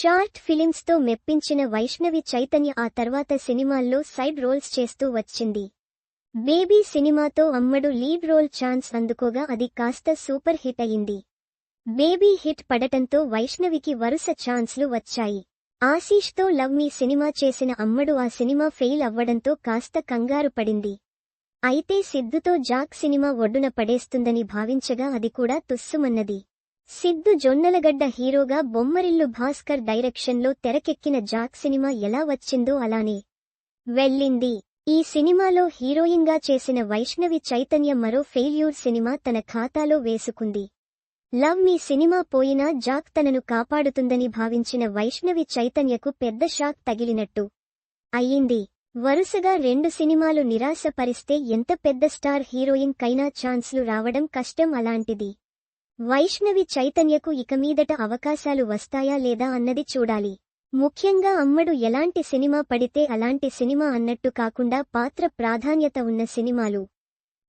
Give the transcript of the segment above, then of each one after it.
Short films తో మెప్పించిన వైష్ణవి చైతన్య ఆ తర్వాత సినిమాల్లో సైడ్ రోల్స్ చేస్తూ వచ్చింది. బేబీ సినిమాతో అమ్మడు లీడ్ రోల్ ఛాన్స్ అందుకోగా అది కాస్త సూపర్ హిట్ అయింది. బేబీ హిట్ పడటంతో వైష్ణవికి వరుస ఛాన్స్లు వచ్చాయి. ఆశీష్తో లవ్ మీ సినిమా చేసిన అమ్మడు ఆ సినిమా ఫెయిల్ అవ్వడంతో కాస్త కంగారు పడింది. అయితే సిద్ధుతో జాక్ సినిమా ఒడ్డున పడేస్తుందని భావించగా అది కూడా తుస్సుమన్నది. సిద్ధు జొన్నలగడ్డ హీరోగా బొమ్మరిల్లు భాస్కర్ డైరెక్షన్లో తెరకెక్కిన జాక్ సినిమా ఎలా వచ్చిందో అలానే వెళ్ళింది. ఈ సినిమాలో హీరోయిన్గా చేసిన వైష్ణవి చైతన్య మరో ఫెయిల్యూర్ సినిమా తన ఖాతాలో వేసుకుంది. లవ్ మీ సినిమా పోయినా జాక్ తనను కాపాడుతుందని భావించిన వైష్ణవి చైతన్యకు పెద్ద షాక్ తగిలినట్టు అయ్యింది. వరుసగా 2 సినిమాలు నిరాశపరిస్తే ఎంత పెద్ద స్టార్ హీరోయిన్ కైనా ఛాన్స్లు రావడం కష్టం. అలాంటిది వైష్ణవి చైతన్యకు ఇక మీదట అవకాశాలు వస్తాయా లేదా అన్నది చూడాలి. ముఖ్యంగా అమ్మడు ఎలాంటి సినిమా పడితే అలాంటి సినిమా అన్నట్టు కాకుండా పాత్ర ప్రాధాన్యత ఉన్న సినిమాలు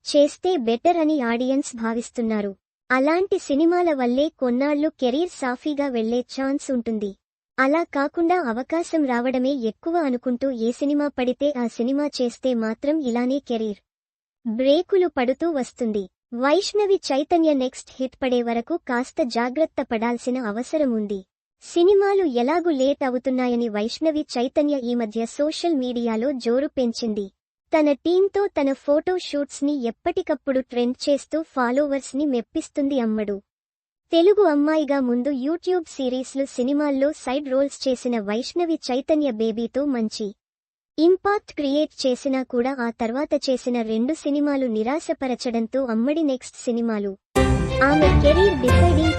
చేస్తే బెటర్ అని ఆడియన్స్ భావిస్తున్నారు. అలాంటి సినిమాల వల్లే కొన్నాళ్లు కెరీర్ సాఫీగా వెళ్లే ఛాన్స్ ఉంటుంది. అలా కాకుండా అవకాశం రావడమే ఎక్కువ అనుకుంటూ ఏ సినిమా పడితే ఆ సినిమా చేస్తే మాత్రం ఇలానే కెరీర్ బ్రేకులు పడుతూ వస్తుంది. వైష్ణవి చైతన్య నెక్స్ట్ హిట్ పడే వరకు కాస్త జాగ్రత్త పడాల్సిన అవసరం ఉంది. సినిమాలు ఎలాగూ లేట్ అవుతున్నాయని వైష్ణవి చైతన్య ఈ మధ్య సోషల్ మీడియాలో జోరు పెంచింది. తన టీంతో తన ఫోటో షూట్స్ ని ఎప్పటికప్పుడు ట్రెండ్ చేస్తూ ఫాలోవర్స్ ని మెప్పిస్తుంది అమ్మడు. తెలుగు అమ్మాయిగా ముందు యూట్యూబ్ సిరీస్లు సినిమాల్లో సైడ్ రోల్స్ చేసిన వైష్ణవి చైతన్య బేబీతో మంచి ఇంపాక్ట్ క్రియేట్ చేసినా కూడా ఆ తర్వాత చేసిన 2 సినిమాలు నిరాశపరచడంతో అమ్మడి నెక్స్ట్ సినిమాలు ఆమె కెరీర్ డిసైడింగ్